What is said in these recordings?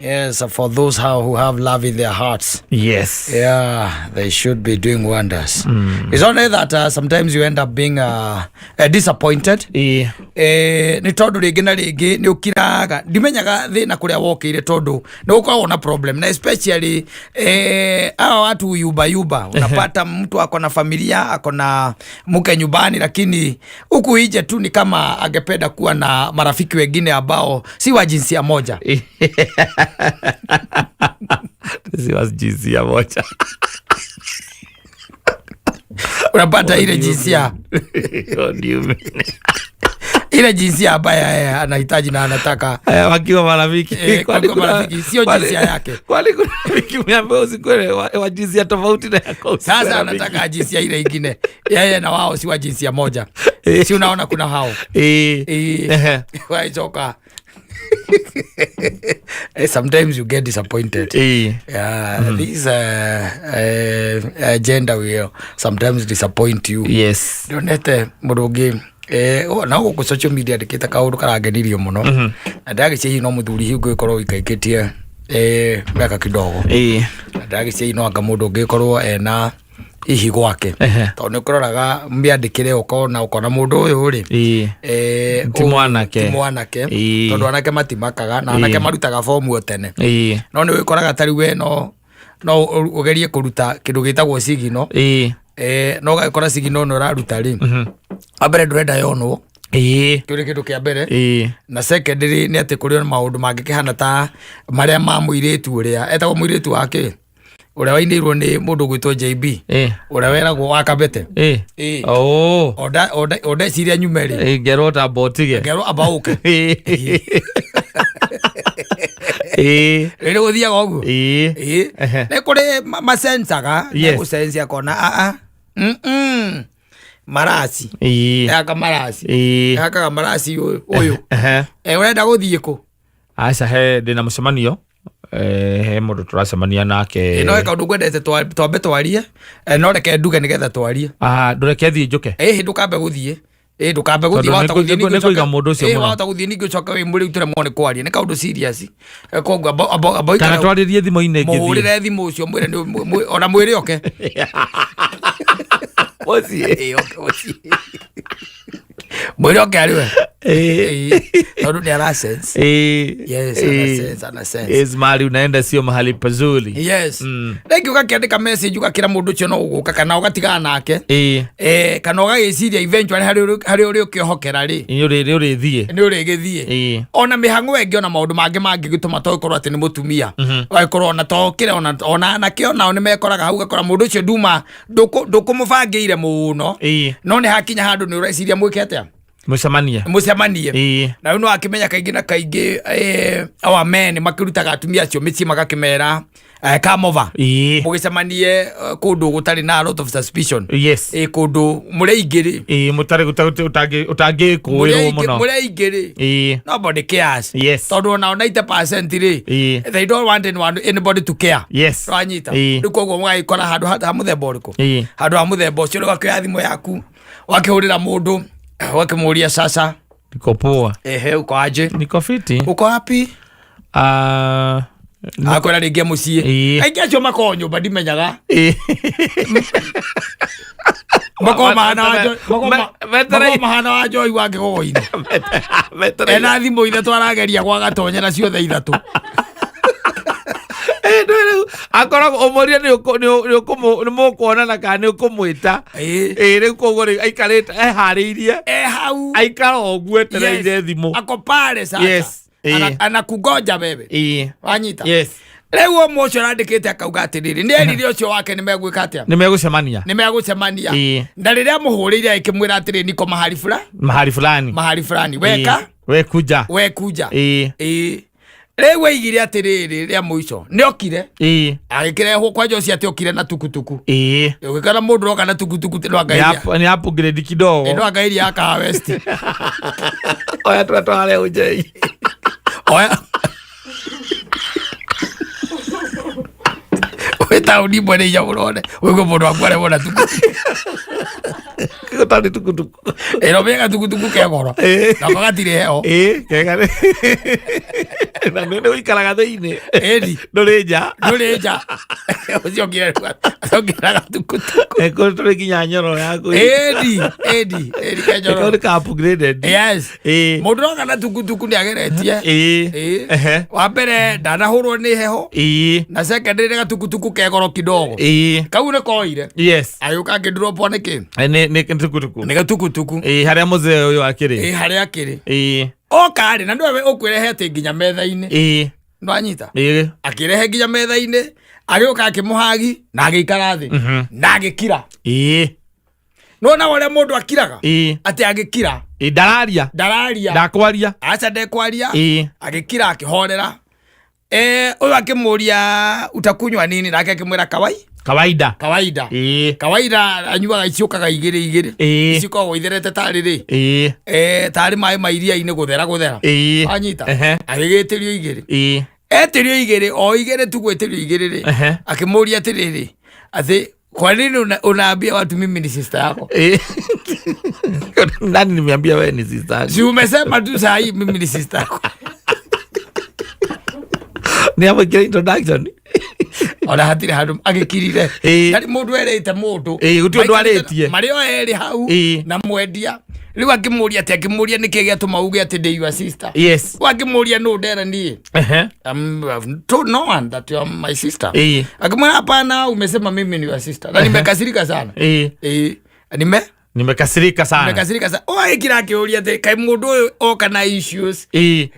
Yes, for those who have love in their hearts. Yes. Yeah, they should be doing wonders. It's only that sometimes you end up being disappointed. Ni tondu ringi na ringi ni ukiraga ndimenyaga thina kuria wokire tondu ni ukoragwo na problem, na especially hawa watu yuba unapata mtu ako na familia, ako na mke nyumbani, lakini huku ije tu ni kama angependa kuwa na marafiki wengine ambao si wa jinsia moja. Si wa jinsia moja. Unapata ile jinsia. What do you mean? Ile jinsia ambaye anahitaji na anataka wakiwa marafiki. Wakiwa marafiki sio jinsia yake. Kwani kuna rafiki mmeambia usikole wa jinsia tofauti na yako. Sasa anataka jinsia ile nyingine. Yeye na wao si wa jinsia moja. Si unaona kuna hao. Waizoka. Sometimes you get disappointed. Yeah, this gender will sometimes disappoint you. Yes. Donete murugi na go social media ndikita kaundu karangenirio muno. Ndagiciye no muthuri hingo ikorwo ikaikitie miaka kidogo. Ndagiciye no anga mundu ngikorwo ena ihi gwake. Tondu kuroraga mbiandikire ukona mundu uyu ri ti mwanake tondu anake matimakaga na anake marutaga fomu tene. No ni wikoraga tari we no ugerie kuruta kindu gitagwo sigino. No gakora sigino no raruta ri abere ndurenda yonwo kuri kindu kia mbere. Na secondary ni ati kuri maundu mangikihana ta maria ma muiritu uria etagwo muiritu wake uria wainirwo ni mundu gwitwo JB uria weragwo wakabete. Oda siria nyumeri ngero ta botige ngero abauke rero guthia gogu ne kuri masensaga gusensia kona marasi aka marasi aka marasi uyu urenda guthie ku aca he ndina mucemanio he mundu turacemania nake no eka undu gwendete twambe twarie no reke nduge nigetha twarie ndureke thie njuke ndukambe guthie ndukambe guthie wata guthie ni kuiga mundu ucio muno wata guthie ningi ucoka wi muri utire mone kwaria ni kaundu serious koguo abo kana twaririe thimu ine ngithi muhurire thimu ucio mwire ona mwire oke osi mwire oke ariwe tondu ni ana sense. Yes, ana sense. Is mali unaenda sio mahali pazuri. Yes. Reki ukakiandika message ukakira mundu ucio no uguka kana ugatigana nake. Kana ugagiciria eventually hari uri ukihokera ri. Ni uri thie. Ni uri githie. Ona mihango engi ona maundu mangi gituma to ikorwo ati ni mutumia. Waikorwo ona tokire ona anake ona ni mekoraga hau gakora mundu ucio nduma ndukumubangiire muno. No ni hakinya handu ni ureciria mwikete mucemanie na no akimenya kaingi na kaingi our men makirutaga atumia acio mici magakimera kamova mugicemanie kundu gutari na lot of suspicion. Yes. Kundu muri ingiri mutari utangi kuirwo muno muri ingiri nobody cares. Yes. Tondu na 90% ri they don't want anybody to care. Yes. Ranyita rikogo mwaikora handu ha muthemba uriku handu ha muthemba ucio gakya thimu yaku wakihurira mundu wakimuria sasa niko poa uko aje? Niko fiti. Uko wapi? Akora ringi mucie aingi acio mako nyumba ndimenyaga mako mahana wa njoi wange gogoine ena thimu ithe twarageria gwa gatonyera ciothe ithatu akora omoria ni mukuonana kana ni ukumwita riu koguo aikarite ehariirie hau aikara oguo etereire thimu ako pale sasa anakugoja bebe wanyita. Yes. Riu omocio randikite akauga atiriri ni erire ucio wake ni megwika atia ni megucemania na riria muhurire ikimwira atiriri niko mahali fulani wekuja riu weigire atiriri ria muico ni okire agikirehwo kwa Josi ati okire na tukutuku ukikana mundu roka na tukutuku no angairia ni upgrade kidogo no angairia aka west oya twatware ujei oya weta uni mwene ya urone wego mundu akware wona tukutuku tani tukutuku ero bega tukutuku ke goro na magatire heo kegare Na nene uikaraga thiini. Edi. Ndurinja. Ucio ngiraga tukutuku. Eko turi kinya Njoro yaku. Edi Njoro. Eko ka upgraded. Yes. Mundu no kana tukutuku ni ageretie. Wa mbere ndanahurwo ni heho. Na secondary ga tukutuku ke goro kidogo. Kau ne koire. Yes. Ayuka ngidrop one ki. Ni tukutuku. Ni tukutuku. Haria muzee uyu akiri. Haria akiri. Okari na ndwe ukwirehete nginya metha-ini. Ndwanyita. Akirehe nginya metha-ini, agioka akimuhagi na agikara thi na agikira. No na wale mundu akiraga ati agikira. Ndararia. Ndakwaria. Acha ndekwaria. Agikira akihorera. Uyu akimuria utakunywa nini, nake akimwira kawaida. Kawaida anyuaga iciokaga igiri. Iciokaga itherete tari ri. Tari mai mairia-ini guthera. Anyita. Agigitirio igiri. Etirio igiri, o igiri tu gwetirio igiri ri. Akimuria atiriri. Ati kwa nini unaambia watu mimi ni sister yako? Nani nimeambia wewe ni sister yako? Si umesema tu saa hii mimi ni sister yako. Ni hapo kile introduction. Ona hatire handu agikirire. Nari mundu erete mundu. Gutio ndwaretie. Mario eri hau na mwendia. Riu akimuria ati akimuria niki giatuma uge ati ndi your sister. Yes. Akimuria no ndera ni. Told no one that you are my sister. Akimwambia hapana, umesema mimi ni your sister. Na nimekasirika sana. Nimekasirika sana. Oe kila kiuria ati kai mundu oka na issues.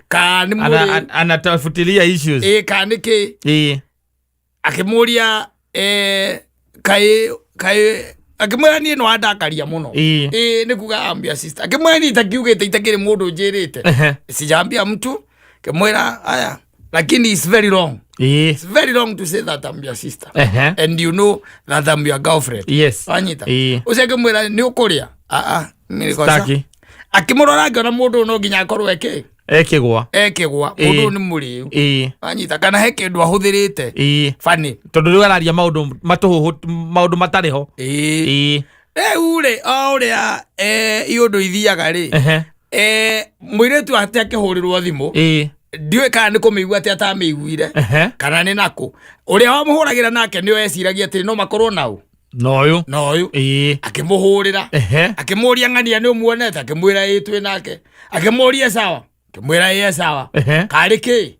Ka ni muri anatafutilia issues. Ka niki. Akimuria kai akimwira ni no andakaria muno. Ni kuga ambia sister. Akimwira ni takiugite itakire mundu njirite. Sijambia mtu. Kimwira aya. Lakini it's very wrong. It's very wrong to say that I'm your sister. And you know that I'm your girlfriend. Yes. Anyita. Usekimwira ni ukuria. Mimi kosa. Akimurora ngona mundu no nginya akorwo ekigwa mundu ni muriu. Anyita kana he kindu ahuthirite fani tondu riu araria maundu matariho. Ure oria iundu ithiaga ri mwiretu ati akihurirwo thimu ndiwe kana ni kumigua ati atamiguire kana ni nako uria wamuhuragira nake ni eciragia ati no makorwo nau noyu akimuhurira akimuria ngania ni umuonete akimwira itwe nake akimuria sawa akimwira ye sawa kariki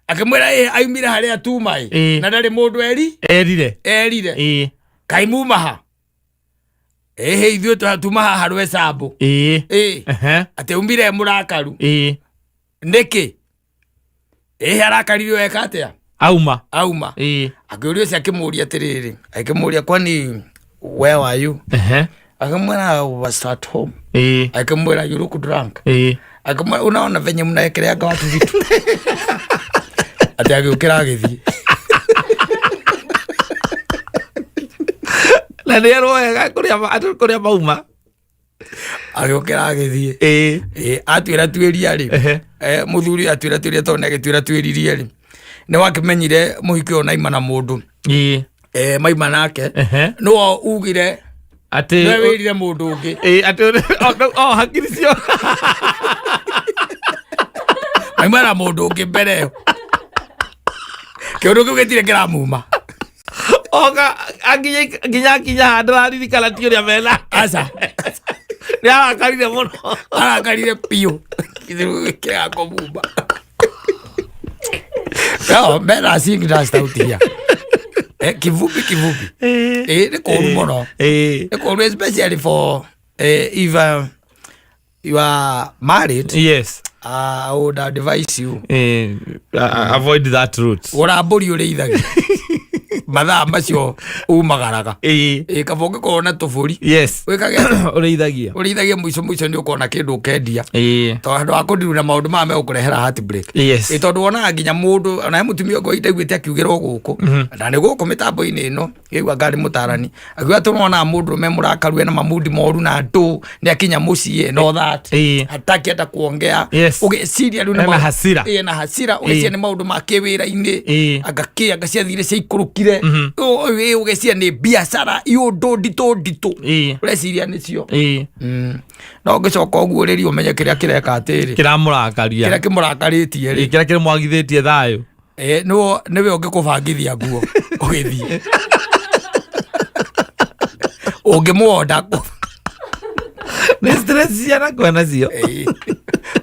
akimwira aimire haria tumai na ndari mundu erire kaimuma ha ithuĩ twatuma haha rwe sambu ati umbire murakaru niki arakaririo eka atia auma akiuria cia kimuria atiriri akimuria kwani where are you akamwira I was at home akamwira you look drunk akamwira unaona venye mnaekereanga watu vitu ati agiukira agithii na nero wega kuria mauma agiukira agithii atwira twiria ri muthuri atwira twiria tone agitwira twiririe ri ni wakimenyire muhiki ona imana mundu maima nake no ugire ati no wirire mundu ungi ati hakiri cio maima na mundu ungi mbere kiundu kiu gitire kiramuma oga aginya ndararirikana ti uria mena aca ni arakarire muno arakarire piu kia kumuma no mena sing dust out here kivupi ni koru muno ni koru especially for if you are married. Yes. I would advise you avoid that route. Uramburi ureithagi mathaa macio umagaraga kabonge kona tufuri wikage ureithagia mwico ni ukona kindu ukendia tondu akundiru na maundu mame ukurehera heartbreak tondu wona nginya mundu ona mutumia ngo itaiguite akiugirwo guku na ni guku mitambo-ini ino igwa ngari mutarani agwa tunona mundu me murakaru na mamudi moru na ndu ni akinya mucie no that hataki hata kuongea ugeciria riu na hasira na hasira ugeciria ni maundu ma kiwira-ini agacia thire cia ikurukire ugire ugecia ni biashara iundu ndito ureciria nicio no ngicoka uguo riri umenye kiria kireka atiri kiramurakaria kiria kimurakaretie ri kiria kirimwagithitie thayo no niwe ungikubangithia nguo ugithie ungimuonda ni stress yana kwa nacio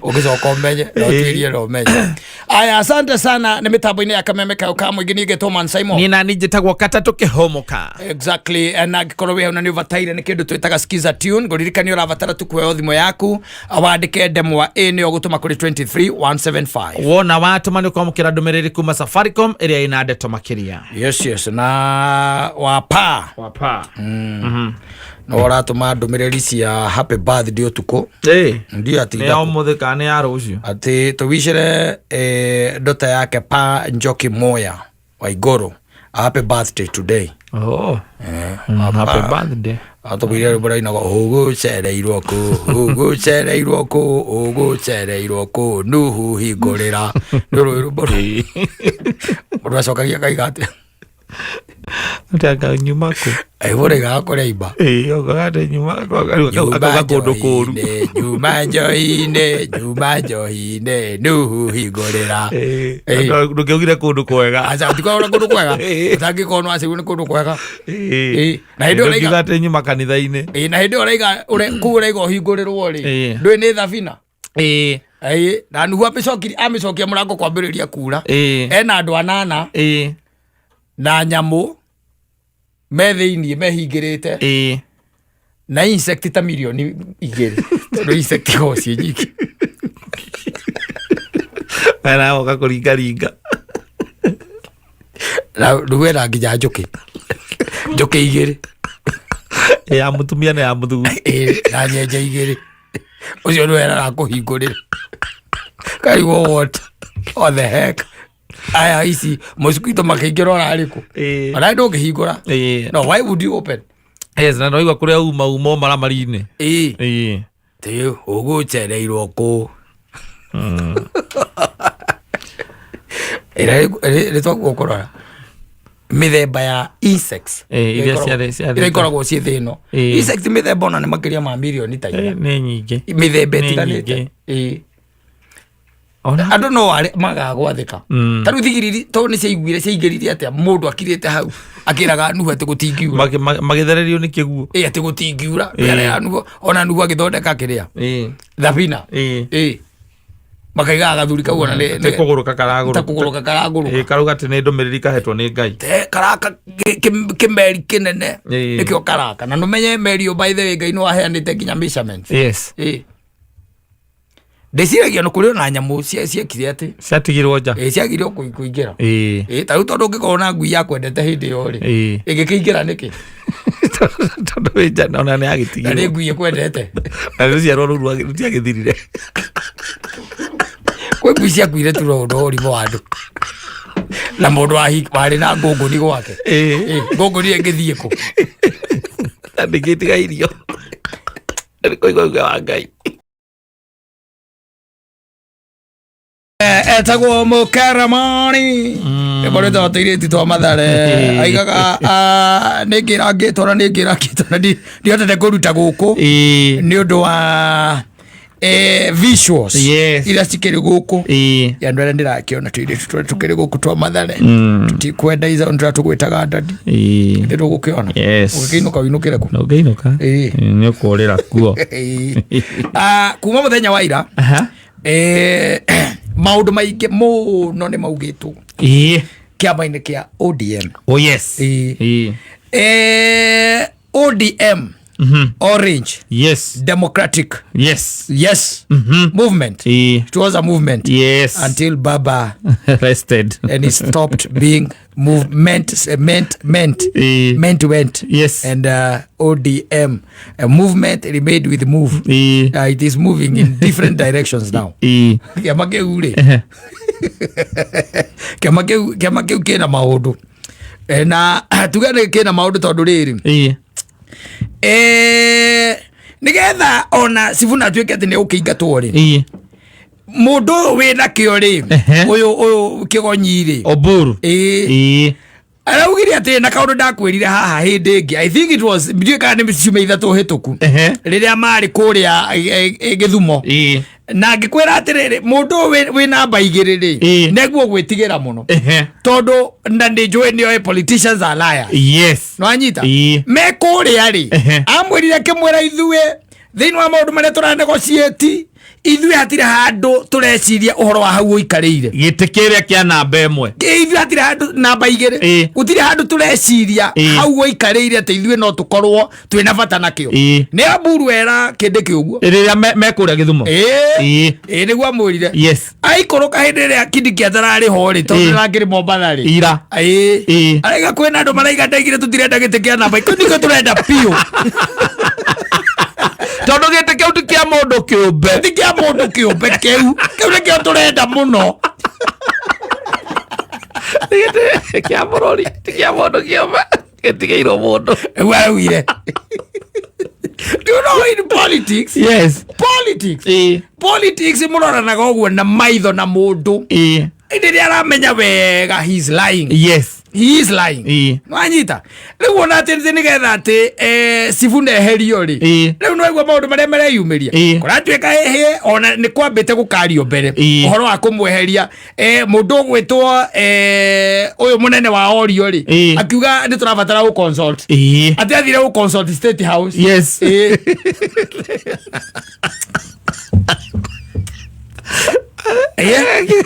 ugicoka umenye no tirie no umenye. Aya, asante sana. Ni mitambo-ini ya kameme ka mwingi ni Haritù Mùno Mansaimo ni nani njitagwo Katta tukihumuka exactly. Na gikorwo we na ubataire ni kindu twitaga skiza tune nguririkani urabatara tu kuoya thimo yaku awandike ndemwa ni ogutuma kuri 23175 wona watuma ni kwamukira ndumiriri kuma Safaricom iria ina ndeto makiria. Yes na wapa no uratuma ndumiriri cia happy birthday utuko ndio ati ni umuthika ni ya rucio ati tuwicire ndota yake pa Njoki Moya wa Igoro happy birthday today. Happy birthday atubire bora ina go cereirwo ku nuhu hingurira nuru bora bora cokagia kaigate Ndaka nyuma ko ai bora ga kore iba ogade nyuma ko ga kodo koru nyuma joine nuhu hingurira ndukiugire kundu kwega acha tikora kundu kwega utangi kono acigu ni kundu kwega na hindi ora igate nyuma kanitha-ini na hindi ora iga ure kure igo hingurirwo ri ndui ni thabina na nuhu amicokia murango kwambiriria kura ena andu anana na nyamu me thiini mehingirite na insect ta milioni 2 tondu insect gocie nyingi era oka kuringaringa na ruwera nginya njuki 2 ya mutumia na ya muthugu na nyenje 2 ucio ruwera ra kuhingurira kaiwo what the heck. Aya ici mosquito makaingira orariku ara ndo ngihingura no why would you open? Yes na noigwa kuria uma mara marine te ugucereirwo ku ere twagukorora mithemba ya insects iria ikoragwo ciĩ thĩ ĩno insects mithemba ona nĩ makĩria ma milioni ta 4 nĩ nyingĩ mithemba ĩtiganĩte andu no magagwathika taru thigiriri to ni ciaiguire ciaingĩrire atia mundu akirite hau akiraga nuhu ati gutingiura magithererio ni kiguo ati gutingiura mbere ya nuhu ona nuhu agithondeka kiria thabina makaiga gathuri kau ona ni kuguruka karaguru karuga ati ni ndumiriri kahetwo ni Ngai te karaka kimeri kinene nikio karaka na numenye meri by the way Ngai no aheanite nginya measurements ndeciragia no kuri na nyamu ciekire ati ciatigirwo nja ciagirwo kuingira taru tondu ngikorwo na ngui ya kwendete hindi yo ri ingikiingira niki tondu wija ona ni agitigirwo ni ngui kwendete na ruciarwo ru tiagithirire kwe ngui ciakuire tu ro ri mo andu na mundu wari na ngunguni gwake ngunguni ngithie ku ndigitiga irio ndikoigwa wa Ngai etagwo mukaramani ebore toteire titwa mathare aigaga ningira ngitora ndiotete kuruta guku ni undu wa visuals ira cikiri guku ya ndwere ndirakiona tuire tukiri guku twa mathare tutikwenda iza ndira tugwitaga ndadi ndio gukiona ukiinuka winukire ku no ngeinuka ni ukurira kuo kuma muthenya wa ira maundu maingi muno ni maugitwo kiama-ini kia ODM ODM Orange Democratic movement. It was a movement until Baba rested and it stopped being movement went and ODM a movement remained with move. It is moving in different directions now. Kiama kiu kina maundu na tugane kina maundu tondu riri nigetha ona Sifuna atuike ati ni ukiingatwo ri mundu wina kio ri uyu kigonyi ri Oburu araugire ati na kaundu ndakwirire haha hindi ingi I think it was bidika ni ciume ithatu hituku riria mari kuria Githumo na ngikwira atiriri mundu wi namba igiri ri neguo gwitigira muno tondu na ndijwe nio politicians are liars no anyita me kuria ri amwirire kimwira ithue thiini wa maundu maria turanegotiate ithuĩ hatire handu tureciria uhoro wa hau uikarĩire gĩtĩ kĩrĩa kĩa namba ĩmwe ithuĩ hatire handu namba igĩrĩ gũtirĩ handu tureciria hau uikarĩire atĩ ithuĩ no tukorwo twĩna bata nakĩo nĩ Amburu era kĩndĩ kĩũguo rĩrĩa mekũrĩa Githumo nĩguo amwĩrire aikũrũka hĩndĩ ĩrĩa kĩndĩ kĩatararĩ ho rĩ tondũ rakĩrĩ Mombatha rĩ ira araiga kwĩna andũ maraiga ndaigire tũtirenda gĩtĩ kĩa namba ikũndĩko tũrenda piũ tondu gĩtĩ kĩu ti kĩa mũndũ kĩũmbe ti kĩa mũndũ kĩũmbe kĩu nĩkĩo tũrenda mũno gĩtĩ kĩa bũrũri ti kĩa mũndũ kĩũmbe gĩtigĩirwo mũndũ wawire do you know in politics politics mũroranaga ũguo na maitho na mũndũ rĩrĩa aramenya wega he is lying wanyita rĩu ona atĩ nĩgetha atĩ Sifuna eherio rĩ rĩu no igua maũndũ marĩa mareyumĩria kũratuĩka ona nĩ kwambĩte gũkario mbere ũhoro wa kũmweheria mũndũ ũgwĩtwo ũyũ mũnene wa Orio rĩ akiuga nĩ tũrabatara gũconsult atĩ athire gũconsult State House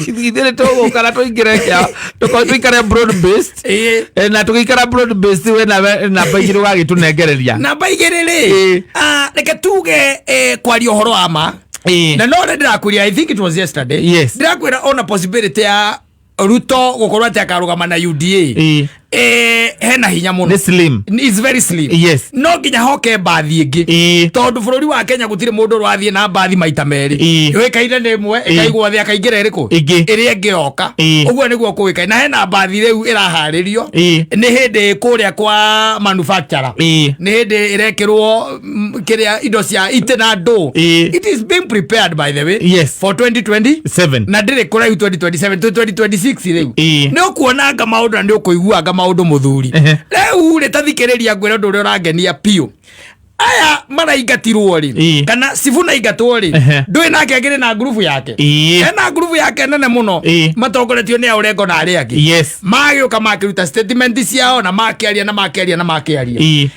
ithuĩ tũgũkara tũikare broad based na tũgĩikara broad based we namba igĩrĩ ũgagĩtũnengereria namba igĩrĩ rĩ reke tuge kwaria ũhoro wa ma na no ndĩrakwĩria I think it was yesterday ndĩrakwĩra ona possibility ya Ruto gukorwo ati akarugama na UDA hena hinya muno ni slim is very slim no nginya hoke mbathi ingi tondu bururi wa Kenya gutire mundu rwathie na mbathi maita meri yoikaire ni imwe ikaigwa thia kaingire riku iri ingi yoka uguo niguo kuwikaina na hena mbathi riu iraharirio ni hindi kuria kwa manufacturer ni hindi irekirwo kiria indo cia itena ndo it is being prepared by the way for 2027 na ndire kuraihu 2027 2026 riu ni ukuonanga maundu na ni ukuiguaga maundu muthuri riu ritathikiriria ngwira ndu uri urangenia piu aya maraingatirwo ri kana Sifuna ingatwo ri ndui nake agire na group yake ena group yake nene muno matongoretio ni aurengo na ari angi magĩũka makiruta statement ciao na makiaria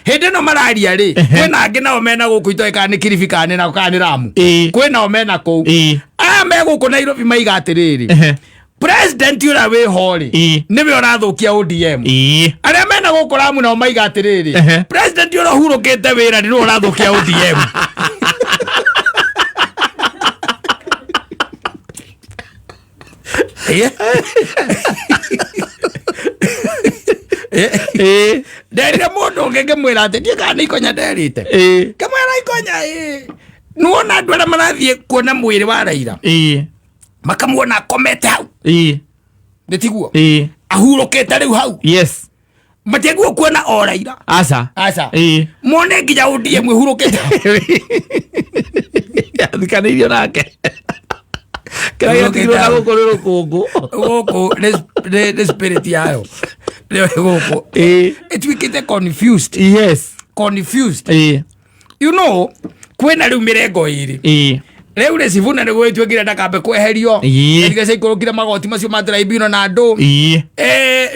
hindi no mararia ri kwina angi nao mena guku itoika ni Kilifi kana na kana Ramu kwina o mena kuu aya me guku Nairobi maiga atiriri President yura we hori niwe urathukia ODM aria mena guku Ramu nao maiga atiriri President yura hurukite wira ni urathukia ODM nderire mundu ungi ngimwira ati ndie kana ikonya nderite kamwira ikonya nuona andu aria marathie kuona mwiri wa Raila makamuona akomete hau nditiguo ahurukite riu hau matieguo kuona o Raila aca mone nginya ODM hurukite thikanĩirio nake kĩraigĩtirwo na gũkũ nĩ rũkũngũ gũkũ nĩ spirit yayo rĩo gũkũ ĩtuĩkĩte confused you know kwĩna rĩu mĩrengo ĩrĩ rĩu rĩ Sifuna nĩ gwĩtuĩkire ndakambe kweherio ndigece ikũrũkire magoti macio ma tribunal na andũ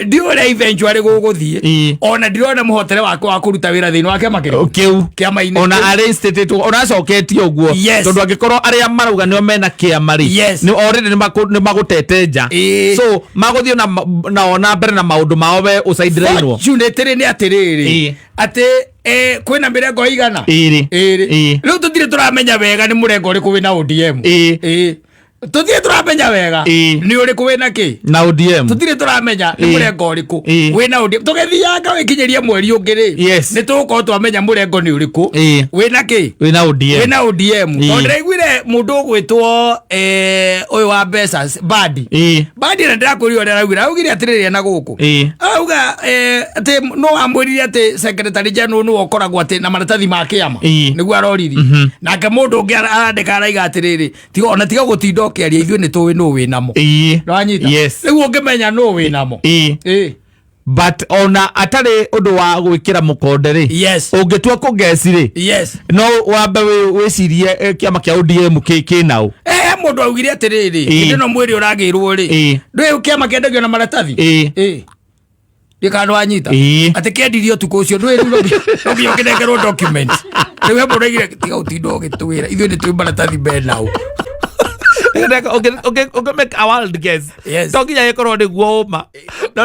ndiũrĩa eventually gũgũthiĩ ona ndirona mũhotere wake wa kũruta wĩra thĩinĩ wa kĩama kĩu kĩama-inĩ ona arĩinstatĩtwo ona acoketio ũguo tondũ angĩkorwo arĩa marauga nĩo mena kĩama rĩ nĩ already nĩ magũtete nja so magũthiĩ nao na mbere na maũndũ mao we ũcaindĩrĩirwo fortunately nĩ atĩrĩrĩ atĩ kwĩna mĩrengo igana rĩu tũtirĩ tũramenya wega nĩ mũrengo ũrĩkũ wĩna ODM tũtirĩ tũramenya wega nĩ ũrĩkũ wĩna kĩ na ODM tũtirĩ tũramenya nĩ mũrengo ũrĩkũ wĩna ODM tũgĩthianga wĩkinyeria mweri ũngĩ rĩ nĩ tũgũkorwo twamenya mũrengo nĩ ũrĩkũ wĩna kĩ wĩna ODM tondũ ndĩraiguire mũndũ ũgwĩtwo ũyũ wa mbeca Badi na ndĩrakwĩrire ũrĩa araugire atĩrĩrĩ na gũkũ arauga atĩ no amwĩrire atĩ secretary general nĩ wokoragwo atĩ na maratathi ma kĩama nĩguo aroriri nake mũndũ ũngĩ arandĩka araiga atĩrĩrĩ tiga gũtinda ũkĩaria ithuĩ nĩ tũĩ nũ wĩ namo nĩwanyita rĩu ũngĩmenya nũ wĩ namo but ona atari undu wa gwikira mukonde ri yes ungitua kugesi ri yes no wambe wicirie kiama kia ODM kinau mundu augire atiriri ndino mwiri uragirwo ri ndwe kiama kiendagio na maratathi Dikano anyita ate kendirio tuko ucio ndwe no biyo kinengerwo document niwe muragire tiga utindo gitwira ithuĩ nĩ twĩ maratathi benau okay make a wild guess tokinya ikorwo niguo uma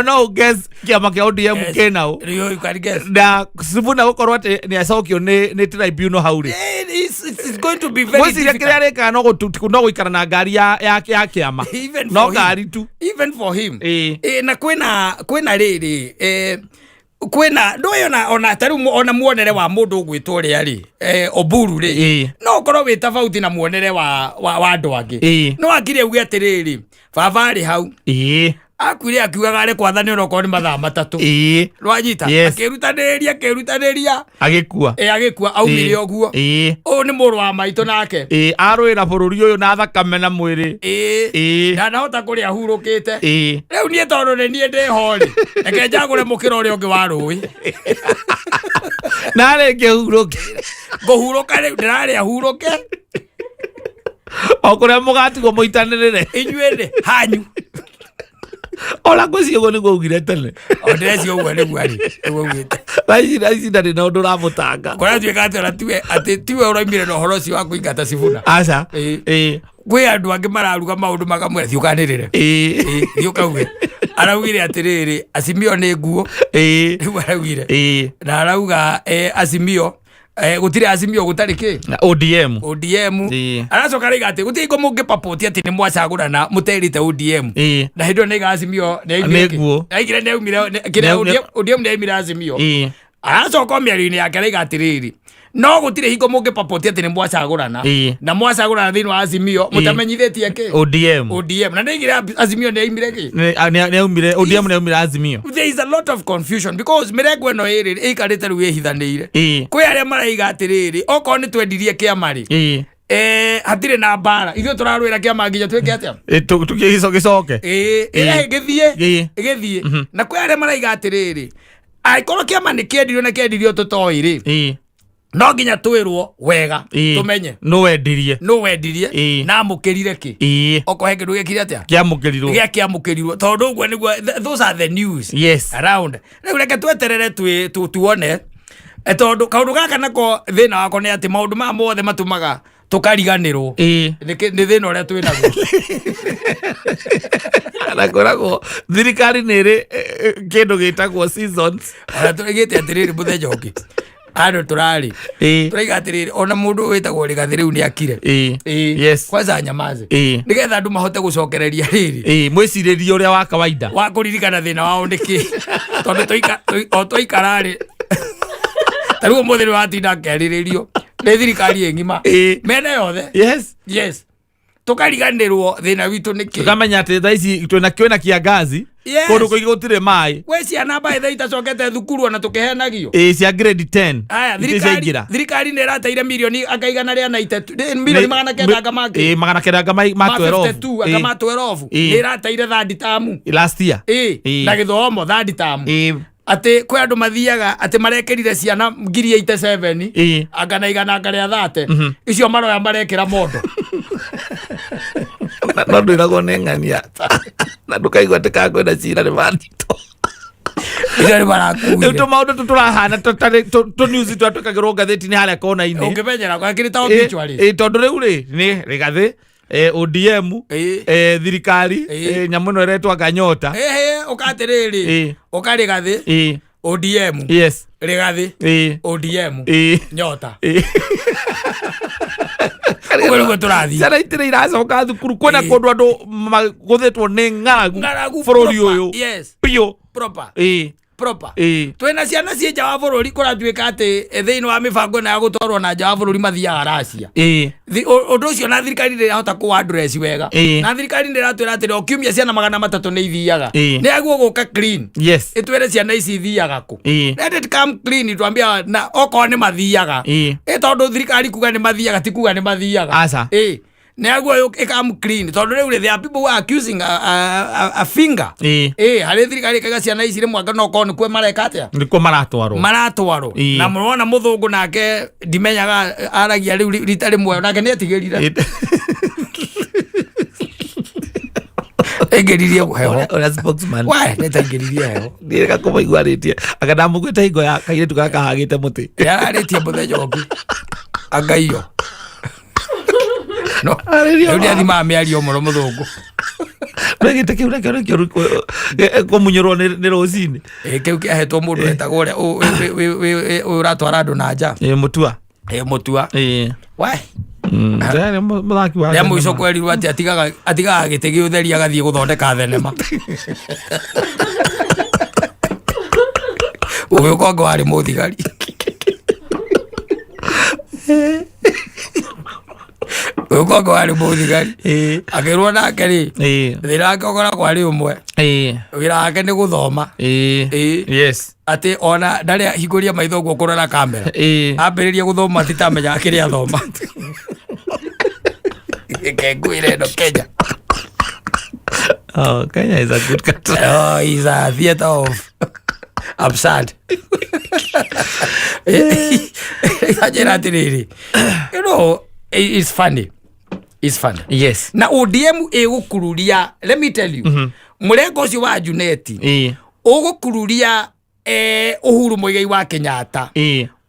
no guess kiama kia ODM kinau you can guess na Sifuna gukorwo ati ni acokio ni tribunal hauri it's going to be very difficult kĩrĩa rĩka no gũikara na ngari ya kiama no ngari tu even for him na kwĩna rĩrĩ kwĩna ndoyo ona taru ona muonere wa mundu gwitwo ria ri Oburu ri no korwo wi tofauti na muonere wa andu angi no akire uge atiriri baba ri hau akwire akiugaga ari kwathani ro ko ni mathaa matatu rwanyita akerutaniria agikua agikua aumire oguo o ni muru wa maito nake arwira bururi uyu na thakame na mwiri na nahota kuria hurukite riu nie tondu ni nie ndi hori reke njagure mukira uria ungi wa rui na reke huruke nguhuruka riu ndiraria huruke okuria mugatigwo muitanirire inyuende hanyu ola kwesi ugo ni gugire tene odresi ugo ni gwari ugo gwite aici ndari no nduramutanga kora tuika tiwe uraimire no horosi wa kuingata Sifuna aca gwe andu angi mararuga maundu makamwira thiukanirire thiukauge araugire atiriri Azimio ni nguo riu araugire na arauga Azimio gutire Azimio gutari ki ODM aracoka riga ati gutire mungi papoti ati ni mwacagurana muterite ODM na hindo ni Azimio ni nguo aigire ni umire kire ODM ni imire Azimio aracoka miario-ini yake riga atiriri no gutire hingo mungi papoti ati ni mwacagurana na mwacagurana thiini wa Azimio mutamenyithitie ki ODM na ndigire Azimio ni imire ki ni umire ODM ni umire Azimio there is a lot of confusion because mirengo eno iri ikarite riu ihithanire kwi aria maraiga atiriri oko ni twendirie kiama ri hatire na bara ithuĩ turarwira kiama nginya twike atia tugicoke githie na kwi aria maraiga atiriri aikorwo kiama ni kiendirio na kiendirio tutoi ri no nginya twirwo wega tumenye no wendirie na mukirire ki okohe kindu gikire atia kiamukirirwo tondu uguo niguo those are the news around riu reke tweterere tuone tondu kaundu gaka nako thina wako ni ati maundu ma mothe matumaga tukariganirwo ni thina uria twinaguo anakoragwo thirikari niri kindu gitagwo seasons ona turigite atiriri muthenya ungi ando turari turaiga atiriri ona mundu witagwo rigathi riu ni akire kwanza nyamaze nigetha andu mahote gucokereria riri mwiciririe uria wa kawaida wa kuririkana thina wao niki tondu twikarari taruo muthiri watinda akeririo ni thirikari engima mene yothe tukariganirwo thina witu niki tukamenya ati thaici twina kiangazi kundu kuingi gutire mai we ciana mbae tha itacokete thukuru ona tukihenagio cia grade 10 aya thirikari ni rateire milioni akaigana ria na itetu milioni magana kenda ngamake magana kenda ngama 12 ni rateire third term last year na githomo third term ati kwe andu mathiaga ati marekerire ciana 87 agana igana akaria 30 icio maroya marekira mondo no ndirago ne ngania na ndukaigwa ati kakwenda cira ni bandito ire barakuire to maundu turahana to news twatokagirwo ngatheti-ini haria kona-ini ungimenyera kwakiri ta obituary tondu riu ri ni rigathi ODM thirikari nyamu no iretwa Nganyota ukatiriri ukarigathi ODM rigathi ODM Nyota Ugo turathi ciana itire iracoka thukuru kwena kundu andu guthitwo ni ng'aragu bururi uyu pio proper twena ciana cie nja wa bururi kuratuika ati thiini wa mibango na gutwarwo na nja wa bururi mathiaga Russia undu ucio na thirikari ndirahota ku address wega na thirikari ndiratwira ati okiumia ciana 300 ni ithiaga ni aguo guka clean itwere ciana ici ithiaga ku let it come clean twambia na oko ni mathiaga tondu thirikari kuga ni mathiaga ti kuga ni mathiaga aca neaguo ikam clean tondu riu there are people who are accusing a finger hari thirikari kaga ciana ici rimwe anga no konu kwe mareka atia niko maratwaro na murona muthungu nake ndimenyaga aragia riu rita rimwe nake ni atigirire egeririe heho ora spokesman wa netageririe heho ndika kumaiguaritie akana mugwete hingo ya kaire tukaka hagite muti yararitie muthenya ungi agaiyo no ndio athima miario muno muthungu Begite kiu nakio kumunyurwo ni rocini kiu kiahetwo mundu etagwo uria uratwara andu na nja mutua wa ndani muthaki wa ya muico kwerirwo ati atigaga gite giutheri agathie guthondeka thenema uyu kongo ari muthigari uyu kongo ari muthigari akirwo nake ri thira wake ukora kwari umwe wira wake ni guthoma yes ati ona ndari hinguria maitho guo kurora kamera ambiririe guthoma titamenya kiria thoma kengwire no Kenya. Oh, Kenya is a good country. Oh, it's a theater of absurd. You know, it's funny. It's funny. Yes. Na ODM egukururia, let me tell you. Murengo ucio wa Juneti. Ugukururia Uhuru Muigai wa Kenyatta.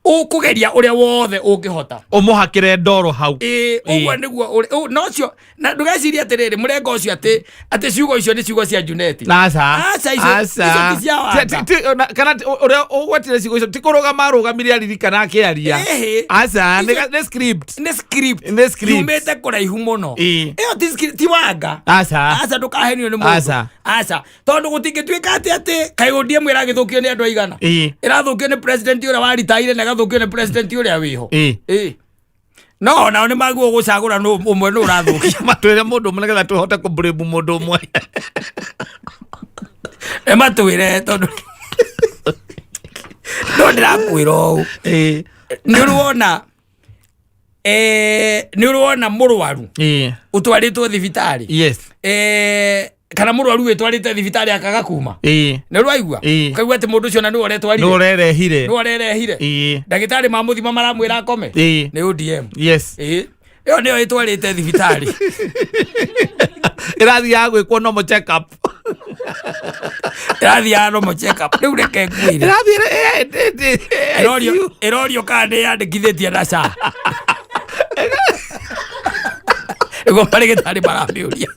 Ukugeria uria wothe ungihota umuhakire ndoro hau uguo niguo no cio na ndugeciria atiriri murengo ucio ati ciugo icio ni ciugo cia Juneti kana uria ugwetire ciugo icio tikuruga marugamiria ririkana akiaria ni script yumete kuraihu muno iyo ti wanga ndukahenio ni mundu tondu gutingituika ati kai ODM iragithukio ni andu aigana irathukio ni president uria waritaire na gathukio ni president uria wiho no na ni maguo gucagura no umwe no urathukia matwire mundu mnegetha tuhote ku blame mundu umwe matwire tondu no ndirakwiro ni uruona murwaru utwaritwo thibitari yes kana murwaru wetwarite thibitari akaga kuma ni rwaigua kaigua ati mundu ucio na ni oretwarire no rerehire ndagitari mamuthima maramwira akome ni ODM yes iyo niyo itwarite thibitari irathi ya gwikwo no check up riu reke ngwire irorio kana yandikithitie na SHA ego pale gitari maramiuria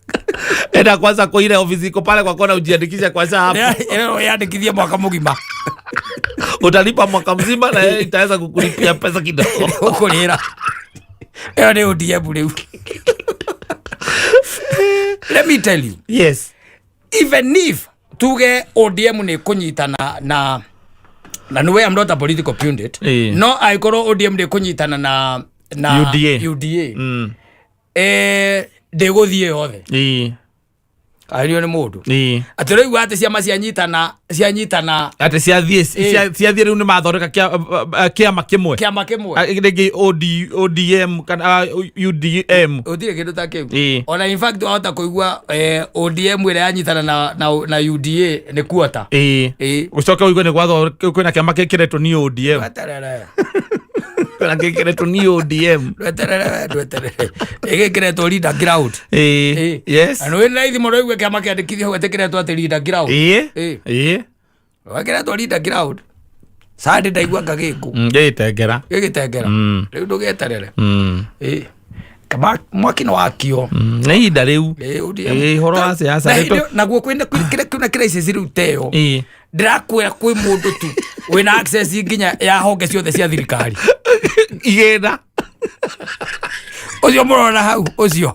enda kwanza kuire ofisi iko pale kwa kona ujiandikisha kwa SHA hapo ero yandikithie mwaka mugima utalipa mwaka mzima na itaweza kukulipia pesa kidogo ukulira ero ni ODM riu let me tell you yes even if tuge ODM ni kunyitana na no way I'm not a political pundit no I call ODM ni kunyitana na UDA ndeguthie yothe ario ni mundu ati riu ati ciama cianyitana ati ciathie riu ni mathondeka kiama kimwe rigi ODM kana UDM utire kindu ta kiu ona in fact wahota kuigua ODM ire yanyitana na UDA ni kuota ucoke uigwe ni gwatho kwina kiama kikiretwo ni ODM kana kikiretwo ni ODM dweterere igikiretwo leader ground yes ano ina ithi moro igwe kiama kiandikithio gwetekiretwo ati leader ground wakiretwo leader ground sade ndaigua ngagiku ngitengera riu ndugeterere kama mwaki no wakio na ida riu horo wa siasa naguo kwenda kuna crisis riu teo ndirakwira kwi mundu tu wina access nginya ya honge ciothe cia thirikari igenda ucio murona hau ucio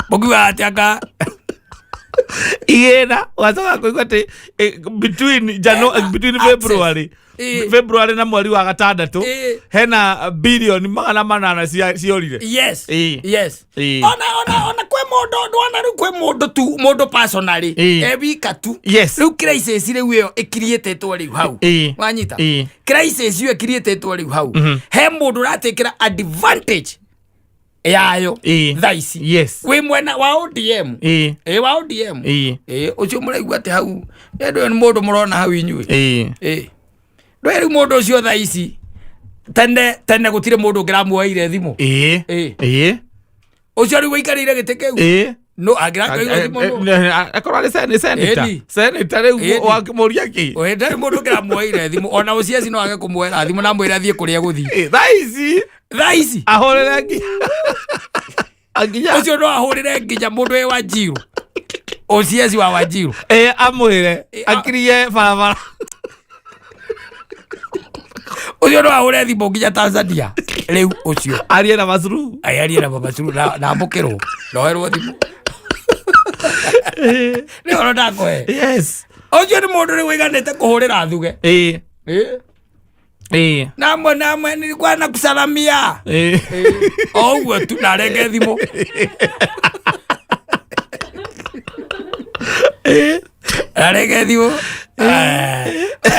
mugiwa atiaka igenda wacoka kuigua ati between February na mweri wa gatandatu hena bilioni 800 ciorire yes ona kwe mundu tu mundu personally ebika tu riu crisis riu iyo ikirietetwo riu hau wanyita crisis iyo ikirietetwo riu hau he mundu ratekera advantage yayo thaici yes we mwena wa ODM wa ODM ucio muraigua ati hau endo ni mundu murona hau inyui ndweri mundu ucio thaici tene gutire mundu ngiramuoire thimu ucio riu ikarire gite kiu no agiraka thimu akora ni senator riu wakimuria ki ndari mundu ngiramuoire thimu ona uciaci no age kumwera thimu na mwira thie kuria guthi thaici ahorere nginya ucio no ahorere nginya mundu e Wanjiru uciaci wa Wanjiru amwire akirie barabara ucio no ahore thimu nginya Tanzania riu ucio arie na Masuru na mbukirwo noherwo thimu ni ono ndakoe yes ucio ni mundu riu iganite kuhurira thuge namwe nilikuwa nakusalamia ouguo tu narenge thimu narenge thimu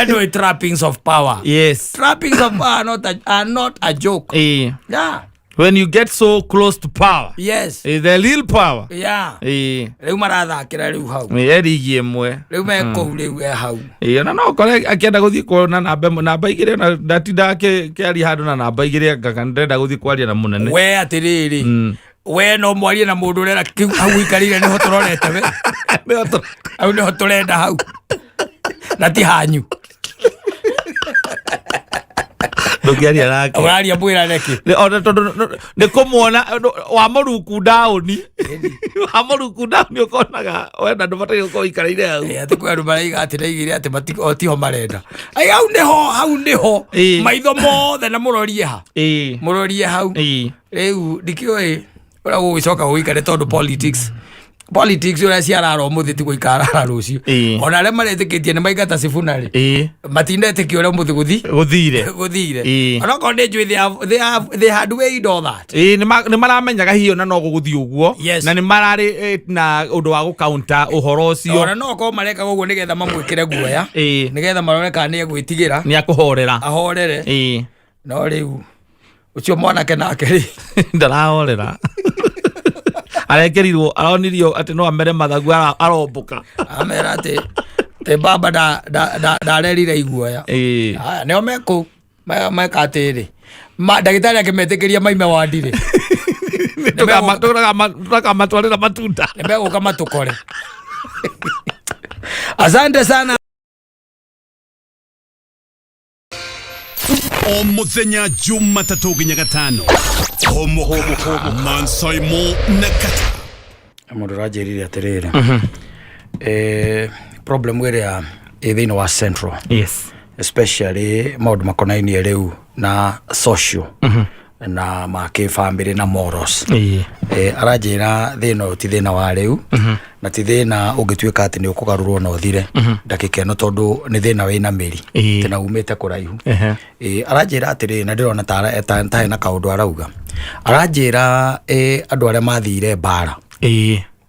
anyway, trappings of power. Yes. Trappings of power are not a joke. Yeah. When you get so close to power. Yes. The real power. Yeah. Riu marathakira riu hau. Erigie mwe. Riu meko riu hau. Na no kore akienda guthii kuona namba igire na ndatinda akiaria handu na namba igire ngaga ndenda guthii kwaria na munene. We atiriri. We no mwarie na mundu rera hau ikarire niho turorete we. Au niho turenda hau. Na ti hanyu. Ndogiaria nake. Oraria mwira neki. Ona tondu ni kumuona wa muruku dauni. Wa muruku dauni ukonaga wenda ndubatai uko ikarire hau. Ati kwa andu maraiga ati naigire ati matiho marenda. Ai hau niho. Maitho mothe na murorie ha. Murorie hau. Riu ndikioi ora gugicoka guikare tondu politics ora ciararo muthi ti guikara rucio ona aria maretikitie ni maigata Sifuna ri matindetikie ora muthi guthire ona ko ndi njui they had weighed all that ni maramenyaga hiyo na no guguthi uguo na ni marari na undu wa gukaunta uhoro ucio ona no ko mareka uguo nigetha mamwikire guoya nigetha maroreka ni egwitigira ni akuhorera ahorere no riu ucio mwanake nake ri ndarahorera arekerirwo aronirio ati no amere mathagu arombuka amera ati te baba da rerire iguoya aya neo meko meka atiri ndagitari akimetikiria maime wandire matwarira matunda nimeguka matukore asante sana o muthenya Jumatatu nginya Gatano Humuka Mansaimo na Katta mundu rajirire atirire problem area thini wa central especially maundu makonainie riu na social na make family na morals arajira thina ti thina wa riu na ti thina ungituika ati ni ukugarurwo na uthire ndakika no tondu ni thina wina miri tina umite kuraihu arajira atiri na ndirona ta na kaundu arauga arajira andu aria mathire bara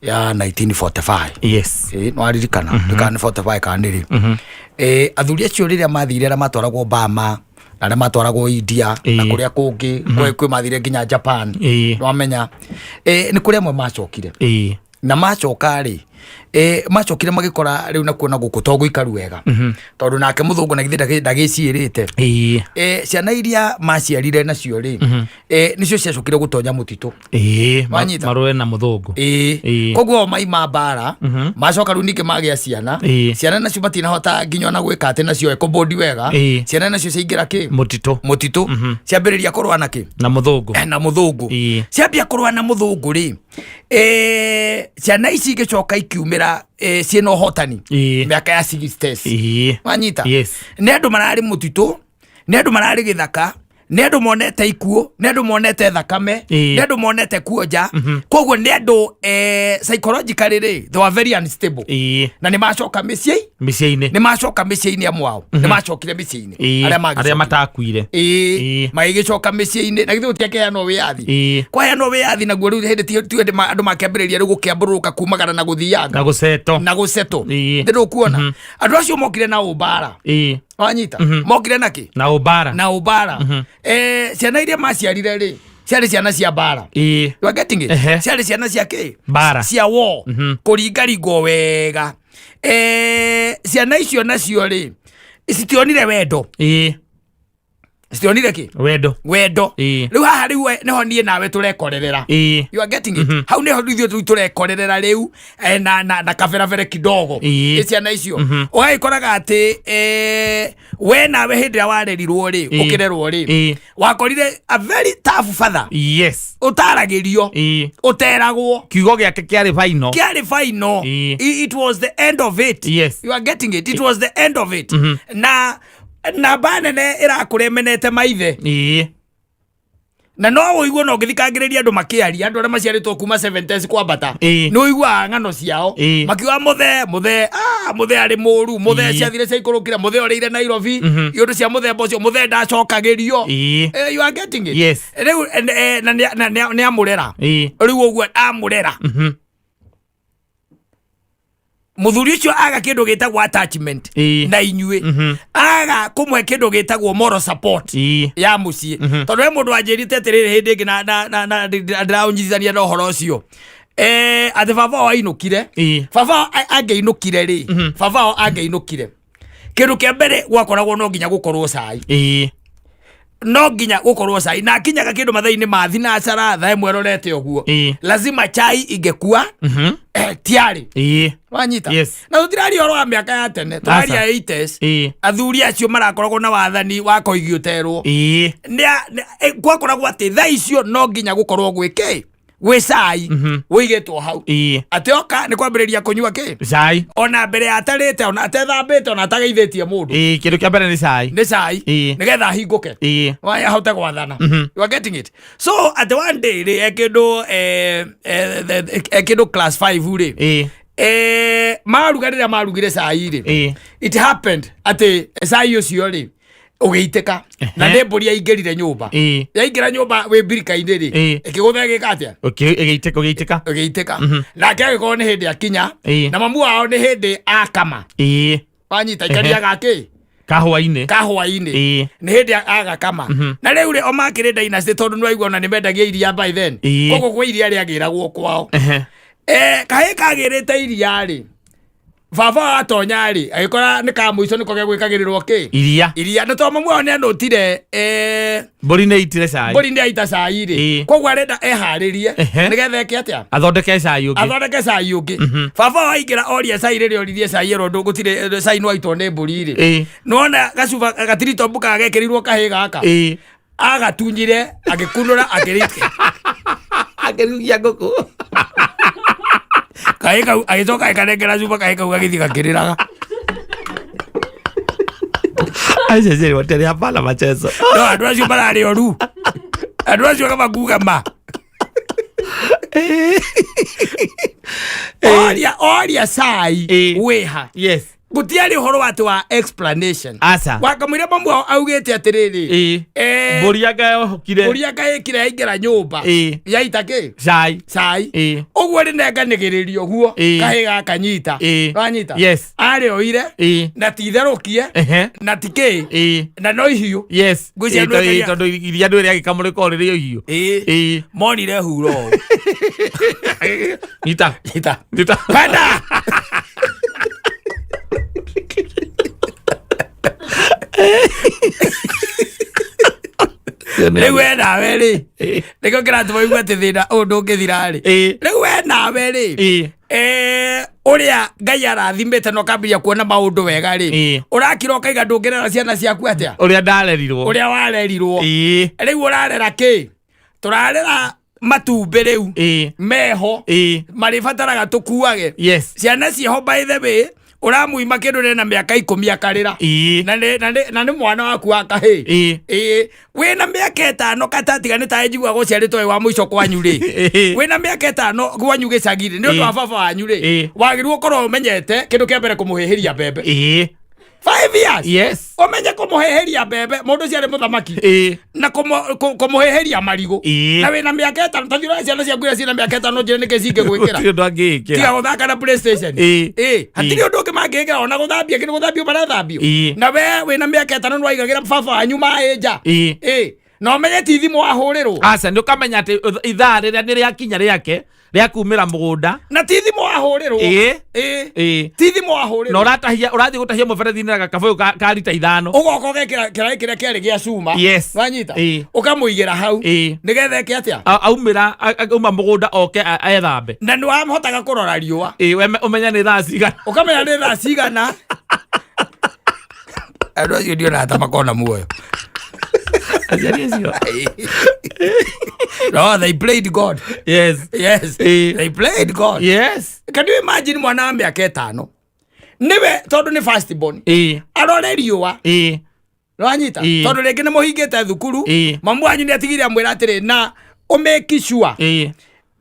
ya 1945 no aririkana ndikana 45 kaniri athuri acio riria mathire ra matwaragwo Bama na matwaragwo India na kuria kungi kwe mathire nginya Japan no amenya ni kuria amwe macokire na macoka ri macokire magikora riu na kuona guku to guikaru wega tondu nake muthungu na githira ndagiciirite ciana iria maciarire nacio ri nicio ciacokire gutonya mutitu marwe na muthungu koguo maima bara macoka riu nike magia ciana nacio matinahota nginya na gwika ati nacio ekobondi wega ciana nacio ciingira ki mutitu ciambiriria kurwa na ki na muthungu ciambia kurwa na muthungu ri ciana ici gicoka ikiumira ciena hotani miaka ya 60s manyita ni andu marari mutitu ni andu marari githaka ni andu monete ikuo ni andu monete thakame ni andu monete kuoja koguo ni andu psychologically they were very unstable na ni macoka micii-ini ni macoka micii-ini amwao ni macokire micii-ini aria matakuire magicoka micii-ini na githu tiakeano wiathi kwaheano wiathi naguo riu hindi ti andu makiambiriria riu gukiamburuka kumagana na guthianga na guseto ndio kuona andu acio mokire na ubara wanyita mokire naki na ubara ciana iria maciarire ri ciarĩ ciana cia bara. You are getting it? Ciarĩ ciana cia kĩ? Bara. Cia war. Kũringaringo wega. Ciana icio nacio rĩ, citionire wendo. Citionire ki? Wendo. Riu haha riu neho nie nawe turekorerera. You are getting it? Hau neho riu turekorerera riu na kaferavere kidogo. Ciana icio. Ũgagĩkoraga atĩ we nawe hĩndĩ ĩrĩa warerirwo rĩ, ũkĩrerwo rĩ, wakorire a very tough father. Yes. Ũtaragĩrio. Ũteragwo. Kiugo gĩake kĩarĩ final. It was the end of it. Yes. You are getting it? It was the end of it. Na banene irakuremenete maithe. Na no woiguo no ngithikagĩrĩria andũ makĩaria andũ arĩa maciarĩtwo kuma 70s kwambata. No woiguaga ng'ano ciao makiuga muthe arĩ mũru, muthe ciathire cia ikũrũkĩra, muthe ũrĩire Nairobi, iũndũ cia mũthemba ũcio, muthe ndacokagĩrio. You are getting it? Yes. Rĩu nĩ amũrera. Rĩu ũguo amũrera. Muthuri ucio aga kĩndũ gĩtagwo attachment na inyuĩ, aga kũmwe kĩndũ gĩtagwo moral support ya mũciĩ. Tondũ we mũndũ anjĩrĩte atĩrĩrĩ hĩndĩ ĩngĩ na ndĩraũnyitithania na ũhoro ũcio, atĩ baba ainũkire, baba angĩinũkire rĩ, baba angĩinũkire, kĩndũ kĩa mbere gwakoragwo no nginya gũkorwo cai. No nginya gũkorwo cai, na kinyaga kĩndũ mathaa-inĩ ma thinacara thaa ĩmwe rorete ũguo, lazima chai ingĩkua tiarĩ. Wanyita? Na tũtirari ũhoro wa mĩaka ya tene, tũraria 80s, athuri acio marakoragwo na wathani wa koigi ũterwo. Gwakoragwo atĩ thaa icio no nginya gũkorwo gwĩkĩ? Gwĩ cai wĩigĩtwo hau. Atĩ oka nĩ kwambĩrĩria kũnyua kĩ? Cai. Ona mbere atarĩte, ona atethambĩte, ona atageithĩtie mũndũ. Kĩndũ kĩa mbere nĩ cai. Nĩ cai. Nĩgetha ahingũke. Ahote gwathana. You are getting it? So at one day rĩ, ekĩndũ class 5 rĩ, maruga rĩrĩa marugire cai rĩ, it happened atĩ cai ũcio rĩ ũgĩitĩka na nĩ mbũri yaingĩrire nyũmba. Yaingĩra nyũmba wĩ mbirika-inĩ rĩ, ĩkĩgũtha ĩgĩka atĩa? Ũgĩitĩka. Nake agĩkorwo nĩ hĩndĩ akinya, na mamu wao nĩ hĩndĩ akama. Wanyita ikaria gakĩ? Kahũa-inĩ. Nĩ hĩndĩ agakama. Na rĩu rĩ o makĩrĩ dynasty tondũ nĩ waigua ona nĩ mendagia iria by then. Koguo kwa iria rĩagĩragwo kwao. Kahĩ kagĩrĩte iria rĩ, baba atonya rĩ, agĩkora nĩ ka mũico nĩko gĩa gwĩkagĩrĩrwo kĩ? Iria. Na tondũ mamu wao nĩ anotire mbũri nĩ aitire cai. Mbũri nĩ aita cai rĩ, koguo arenda eharĩrie nĩgetha eke atĩa? Athondeke cai ũngĩ. Baba waingĩra oria cai rĩrĩa oririe cai ĩro gũtirĩ cai nĩwaitwo nĩ mbũri rĩ, nona gacuba gatirito mbuka gagekĩrirwo kahĩ gaka, agatunyire agĩkunũra akĩrugia ngũkũ. Kahĩ kau agĩcoka akanengera cuba, kahĩ kau gagĩthiĩ gakĩrĩraga. Aiceceri watere hapana machezo. No, andũ acio mararĩ oru. Andũ acio kama kuga ma. Oria cai wĩha. Yes. Gutiari ũhoro watu wa explanation. Asa. Wakamwĩra mamu wao augĩte atĩrĩrĩ. Mbũri yake yaingĩra nyũmba. Yaita kĩ? Cai. Ũguo nĩnenganĩgĩrĩrio guo. Kahĩ gakanyita. Wanyita? Yes. Arĩ oire. Na titherũkie. Na tikĩ. Na no ihiũ. Yes. Tondũ iria ndũ rĩa gĩkamũrĩko rĩrĩ ihiũ. Monire huro. Nyita. Kwenda. Rĩu we nawe rĩ, nĩkĩo kĩratũma igue atĩ thĩna ũyũ ndũngĩthira rĩ. Rĩu we nawe rĩ, ũrĩa Ngai arathimĩte na ũkambĩrĩria kuona maũndũ wega rĩ, ũrakira ũkaiga ndũngĩrera ciana ciaku atĩa? Ũrĩa warerirwo. Rĩu ũrarera kĩ? Tũrarera matumbĩ rĩu meho marĩbataraga tũkuage. Ciana ciĩho by the way, uramuima kindu rena miaka 10 akarira na ni mwana waku wa kahĩ wina miaka 5 katatiga ta njigua gũciarĩtwo wa mũico kwanyu rĩ, wina miaka 5 gwanyu gĩcagiri nĩ ũndũ wa baba wanyu rĩ, wagĩrĩirwo gũkorwo ũmenyete kĩndũ kĩa mbere kũmũhĩhĩria mbembe 5 years. Yes. Omenye kũmũhĩhĩria mbembe mũndũ ciarĩ mũthamaki na kũmũhĩhĩria marigũ na wĩna mĩaka 5 tathira ciana cia gwĩra ciana mĩaka 5 njĩra nĩkĩ cingĩgwĩkĩra tiga gũthaka na PlayStation hatirĩ ũndũ ũngĩ mangĩkĩra ona gũthambia kĩndũ gũthambio marathambio na we wĩna mĩaka 5 nĩwaigagĩra baba wanyu maĩ nja no menye ti thimu wahũrĩrwo aca nĩ ũkamenya atĩ ithaa rĩrĩa nĩ rĩakinya rĩake rĩa kumĩra mũgũnda na ti thimu wahũrĩrwo ti thimu wahũrĩrwo na ũrathiĩ gũtahia mũberethi-inĩ na gakabũyũ ka rita 5 ũgoka ũgekĩra kĩraĩ kĩrĩa kĩarĩ gĩa cuma wanyita ũkamũigĩra hau nĩgetha eke atĩa aumĩra auma mũgũnda oke ethambe na nĩ wamhotaga kũrora riũa ũmenya nĩ thaa cigana ũkamenya nĩ thaa cigana andũ acio ndiona ta makona muoyo no, they played God. Yes. They played God. Yes. Can you imagine mwana wa mĩaka 5 niwe tondu ni first born arore riũa wanyita tondu rĩngĩ nĩ mũhingĩte thukuru mamu wanyu nĩ atigire amwĩra atĩrĩ na ũmake sure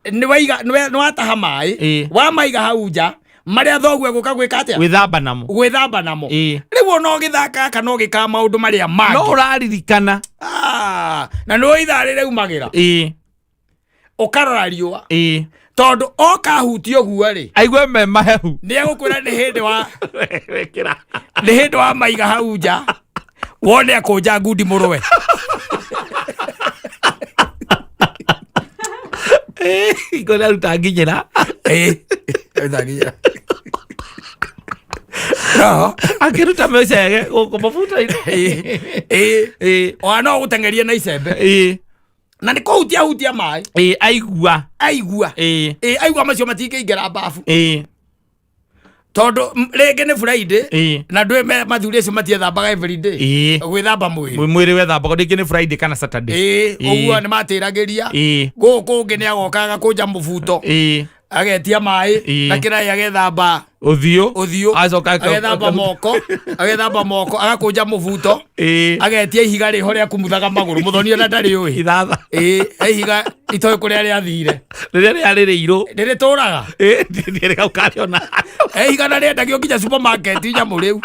nĩ wataha maĩ wamaiga hau nja marĩa thoguo gũka gwĩka atĩa gwĩthamba namo rĩu no gĩthaka kana gĩka maũndũ marĩa mangĩ no ũraririkana na nĩ ithaa rĩrĩa umagĩra ũkarora riũa tondu okahutio guo rĩ aigue me mahehu nĩ egũkwĩra nĩ hĩndĩ wa maiga hau nja wone akũnja ngundi mũrũwe ikona ruta nginyĩra no akĩruta mĩcege gũkũ mabuta-inĩ ona gũteng'eria na icembe na nĩ kũhutia maĩ aigua macio matingĩingĩra mbabu tondu rĩngĩ nĩ Friday na ndwĩ mathuri acio matiethambaga everyday gwĩthamba mwĩrĩ wethambaga rĩngĩ nĩ Friday kana Saturday ũguo nĩ matĩragĩria gũkũ ũngĩ nĩ agokaga kũnja mũbuto agetia maĩ na kĩraĩ agethamba ũthiũ agethamba moko agakũnja mũbuto agetia ihiga rĩho rĩa kumuthaga magũrũ mũthoni ona ndarĩ ũĩ ihiga itoĩ kũrĩa rĩathire rĩrĩa rĩarĩ rĩirũ rĩrĩtũraga rĩrĩkaũkarĩona ihiga na rĩendagio nginya supermarket nyamũ rĩu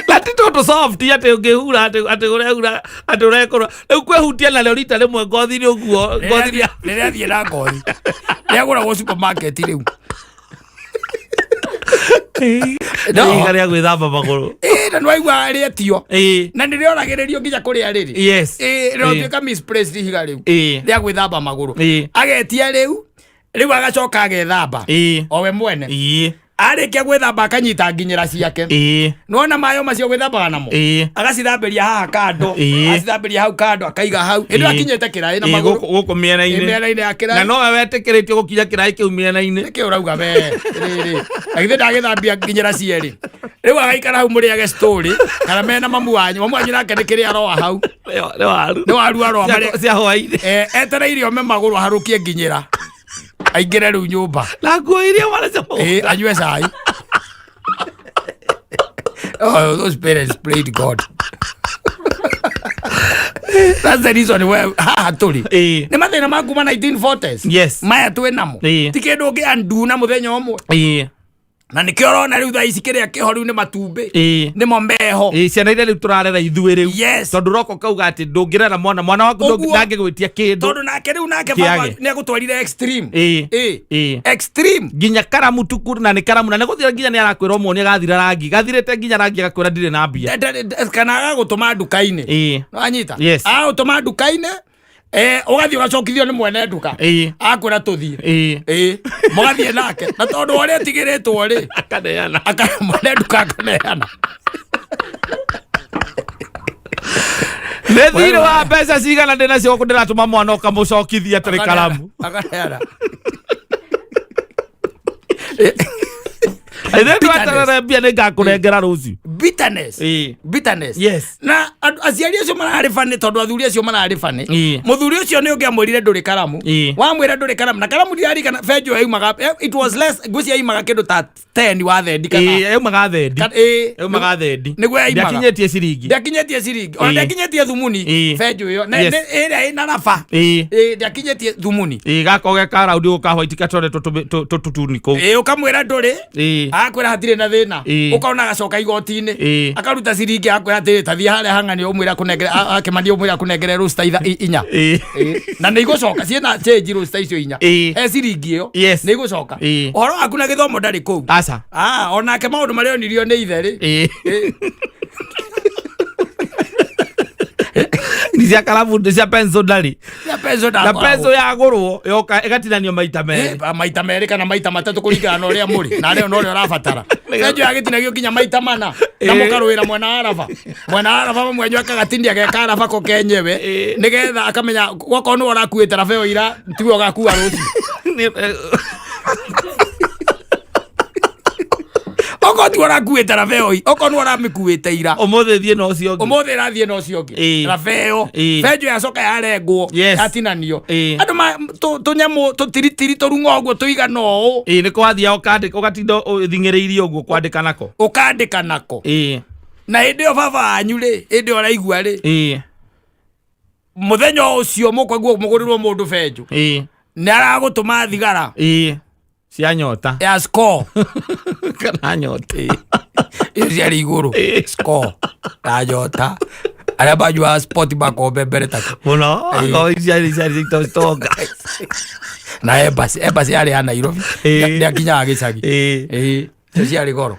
lati toto soft atĩ ũngĩhura atĩ ũrehura atĩ ũrekora rĩu kwĩhutia narĩo rita rĩmwe ngothi-inĩ ũguo rĩrĩa thiĩ na ngothi rĩagũragwo supermarket rĩu ihiga rĩa gwĩthamba magũrũ na nĩwaigua rĩetio na nĩ rĩoragĩrĩrio nginya kũrĩa rĩrĩ rĩrotuĩka misplaced ihiga rĩu rĩa gwĩthamba magũrũ agetia rĩu agacoka agethamba o we mwene arĩkia gwĩthamba akanyita nginyĩra ciake nona maĩ macio gwĩthambaga namo agacithambĩria haha kando agacithambĩria hau kando akaiga hau ĩndĩ akinyĩte kĩraĩ na magũrũ gũkũ mĩena-inĩ ya kĩraĩ na nowe wetĩkĩrĩtio gũkinya kĩraĩ kĩu mĩena-inĩ nĩkĩo ũrauga we agithĩ ndagĩthambia nginyĩra cierĩ rĩu agaikara hau mũrĩage story kana mena mamu wanyu nake nĩ kĩrĩa aroa hau nĩ waru aroa cia hwaĩ-inĩ etereire ome magũrũ harũkie nginyĩra aingĩre rĩu nyũmba na nguo iria maracamo anyue cai those parents played God. That's the reason why Hatarĩ nĩ mathĩna ma kuma 1940s maya twĩ namo ti kĩndũ ũngĩanduna mũthenya ũmwe na nĩkĩo ũrona rĩu thaa ici kĩrĩa kĩho rĩu nĩ matumbĩ nĩmo meho ciana iria rĩu tũrarera ithuĩ rĩu tondũ ũroka ũkauga atĩ ndũngĩrera mwana waku ndangĩgwĩtia kĩndũ tondũ nake rĩu baba nĩ agũtwarire extreme nginya karamu tuku na nĩ karamu na nĩ gũthira nginya nĩ arakwĩra ũmwe nĩ agathira rangi gathirĩte nginya rangi agakwĩra ndirĩ na mbia kana agagũtũma nduka-inĩ wanyita agagũtũma nduka-inĩ ũgathiĩ ũgacokithio nĩ mwene nduka akwĩra tũthiĩ mũgathiĩ nake na tondũ ũrĩa tigĩrĩtwo rĩ mwene nduka akaneana nĩ thirĩ wa mbeca cigana ndĩnacio ndĩratũma mwana ũkamũcokithia tũrĩ karamu akaneana mbia nĩ ngakũrengera rũciũ bitterness na aciari acio mararĩ bani tondũ athuri acio mararĩ bani mũthuri ũcio nĩ ũngĩamwĩrire ndũrĩ karamu wamwĩra ndũrĩ karamu na karamu ndirarikana benjo yaumaga it was less ngwĩciria yaumaga kĩndũ ta 10 wa thendi kana yaumaga thendi nĩguo yaumaga ndiakinyĩtie ciringi ona ndiakinyĩtie thumuni benjo ĩyo ĩrĩa ĩna raba ndiakinyĩtie thumuni gakoge ka raundi gũkahwaiti tũre tũtutuni kũu ũkamwĩra ndũrĩ akwĩra hatirĩ na thĩna ũkaona agacoka igoti-inĩ akaruta ciringi akwĩra atĩrĩ tathiĩ harĩa hang'ani ũmwĩra kũnengere akĩmania ũmwĩra kũnengere rũsta 4 na nĩ igũcoka ciĩna change rũsta icio 4 he ciringi ĩyo nĩ igũcoka ũhoro waku na gĩthomo ndarĩ kũu onake maũndũ marĩa onirio nĩ ithe rĩ Dizia kalamu dizia penzo ndari. Ya penzo ndari. Na penzo ya goro yoka igatinanio maita meri. Maita meri kana maita matatu kuringana na uria muri. Na leo no urabatara. Penzo yagitinagio kinya maita mana. Na mukaruira mwena arafa. Mwena arafa mwenyo akagatindi ageka arafa ko kenyewe. Nigetha akamenya gwako no urakuite rafeo ira tiwe ugakuwa ruci. Oko tu urakuite rafeo. Oko no uramikuite ira. Omothe thie no cio. Omothe rathie no cio. Rafeo. Penzo yacoka yarengwo. Atinanio. Andu ma tunyamu tutiritiri turunga ogwo tuiga no. Ni kwathia ukatindo thing'iriirie ogwo kwandika nako. Ukandika nako. Na hindi o baba anyu ri, hindi o raigua ri. Muthenya ucio mukwagwo mugurirwo mundu benjo. Ni aragutuma thigara. Cia nyota. Ya score. Kana nyota. Cia iguru. Score. Ya nyota. Aria bajua sport bakombe mbere tako. Muno. Ko cia toga. Na ebasi ari ana Nairobi. Ni akinya agicagi. Cia goro.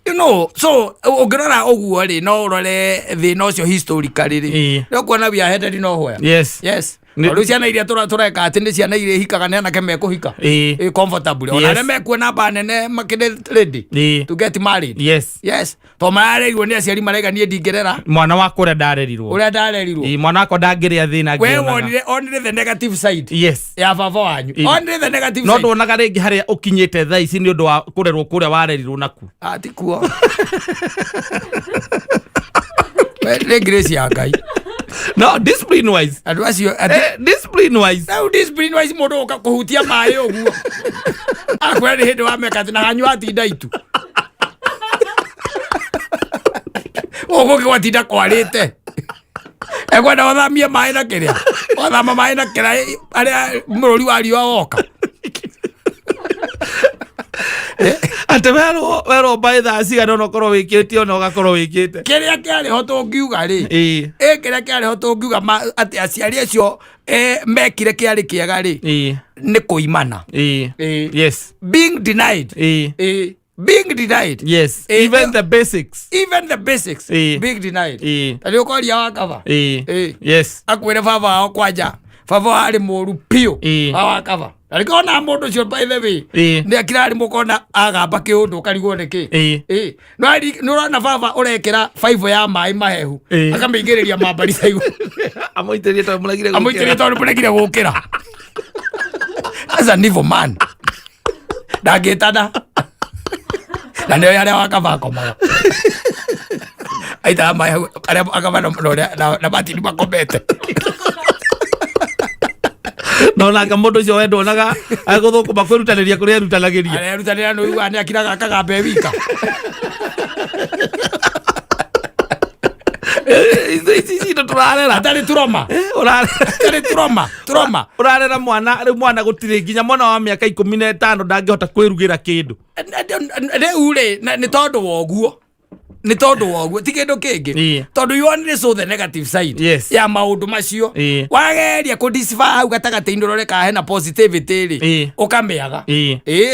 You know, so ongirora ogwo ri no urore thina ucio historically ri no kuona we are headed nowhere. Yes Olu ciana iria tureka ati ni ciana iria hikaga ne anake mekuhika comfortable ona ne mekuona banene makide ready to get married. Yes to marerwo ni aciari mareganie ndingerera mwana wako uria ndarerirwo mwana wako ndangĩrĩa thĩna ngĩona onire the negative side ya baba wanyu onire the negative side no ndonaga rĩngĩ harĩa ũkinyĩte thaa ici nĩ ũndũ wa kũrerwo kũrĩa warerirwo naku ati kuo Grace ya Ngai. No, discipline wise. Discipline wise. No, discipline wise modo kuhutia mayo ogwo. Akwere hindi wa mekati na hanyu atinda itu. Ogo ke watinda kwarite. Egwenda wathamia mai na kiria. Wathama mai na kiria aria mururi wa riwa oka. Ate wero baitha ciga no korwo wikĩtie ona ugakorwo wikĩte kiria kiari hoto ngiuga ri kiria kiari hoto ngiuga ati aciari acio mekire kiari kiega ri ni kuimana yes being denied yes even the basics being denied tari ukoria wakava yes akwire baba wao kwanja baba ari moru pio wakava alikona mundu cio by the way ni akirari mukona agamba kiundu karigwo niki no rona baba urekira 5 ya mai mahehu akameingiriria mambari saigu amoiterie to muregire gukira as a evil man dagetana na ndio yale wakava koma aita mai aria akavana na batini makomete no nanga mundu cio wendo naga aguthuka kwirutaniria kuria rutanagiria arerutanira no iwa ni akiraga akagambe wika ici ndo turarera atari turoma urarera mwana gutire nginya mwana wa miaka 15 ndangihota kwirugira kindu ure ni tondu woguo ti kindu kingi tondu you only saw the negative side ya maundu macio wageria ku disfa hau gatagati ndorore ka hena positivity ri ukameaga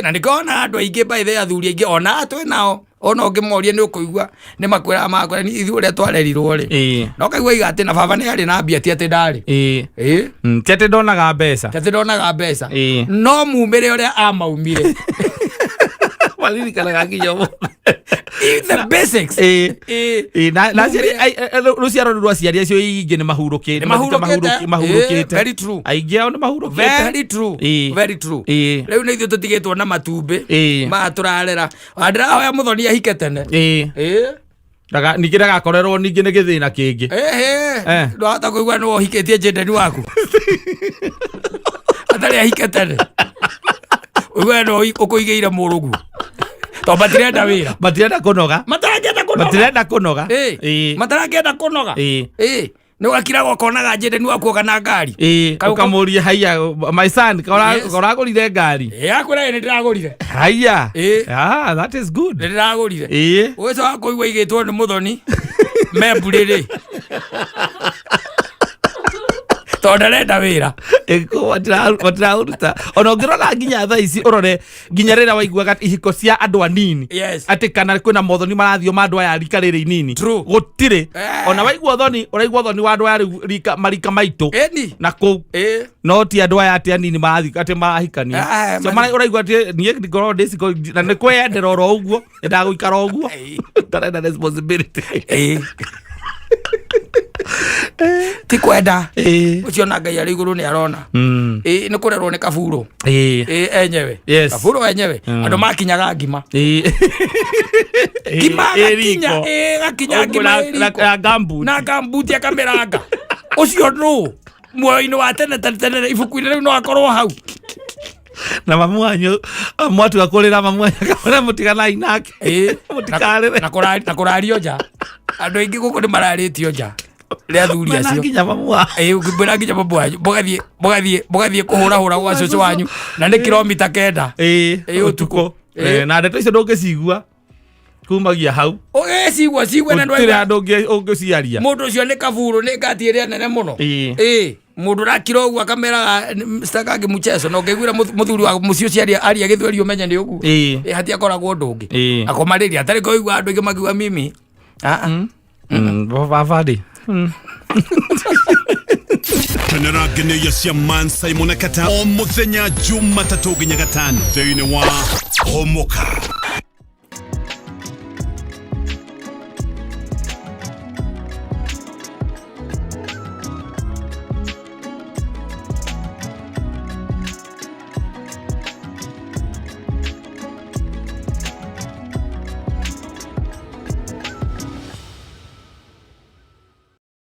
na nikona andu aingi by the athuri aingi ona atwe nao ona ngimoria ni ukuigua ni makwira makora ni ithu uria twarerirwo ri no kaigua igati na baba ni ari na mbia ti ati ndari ti ati ndonaga mbeca no mumire uria amaumire walini kana nginya the basics na ruciaro rwa ciari acio ingi ni mahurukite very true aingi ao ni mahurukite very true riu ni ithu tutigitwo na matumbi ma turarera andira hoya muthoni ahike tene daga nikiraga korerwo ningi ni githina kingi ndo hata kuigua no hikitie jendeni waku atari ahike tene we no ukuigeire murugu to batirenda wira batirenda kunoga no akira gokonaga jendeni waku kana ngari ukamuria haya my son koragurire ngari akwira ni ndiragurire haya that is good ndiragurire weso akoigwa igitwo ni muthoni memburire Tonderenda wira. Eko watira ona ngirora nginya tha ici urore nginya rira waiguaga ihiko cia andu anini. Ati kana kwina mothoni marathio ma andu aya rika riri inini. Gutire ona waigua thoni uraigua thoni wa andu aya rika marika maitu. Na ku no ti andu aya ati anini marathi ati marahikania. So mara uraigua ati nie ngoro ndiciko na ni kwendera oro uguo ndaguikara uguo. Tarenda responsibility. Ti kwenda ucio na Ngai ari iguru ni arona ni kurerwo ni kaburo enyewe kaburo enyewe andu makinyaga ngima ngima gakinya ngima na gambuti akameranga ucio no muoyo-ini wa tene tene ibuku-ini riu no akorwo hau na mamu wanyu mwatu akurira mamu wanyu mutiganai nake mutikarire na kurario nja andu aingi guku ni mararitio nja ria thuri acio nginya mamu wa ngibira nginya mamu wanyu bogathie kuhura gwa cucu wanyu na ni kilomita 9 utuko na ndeto icio ndungicigua kumagia hau sigwa na ndwa andu ungiciaria mundu ucio ni kaburu ni ngati ria nene muno mundu rakira uguo akamera stakage muchezo no ngegwira muthuri wa mucio ciaria aria githweri umenya ni uguo hati akoragwo ndungi akomariria atari koigwa andu ingi magiwa mimi vavadi Kenera gene yasia Mansaimo na Kata o muthenya Jumatatu nginya gatano thĩinĩ wa HUMUKA.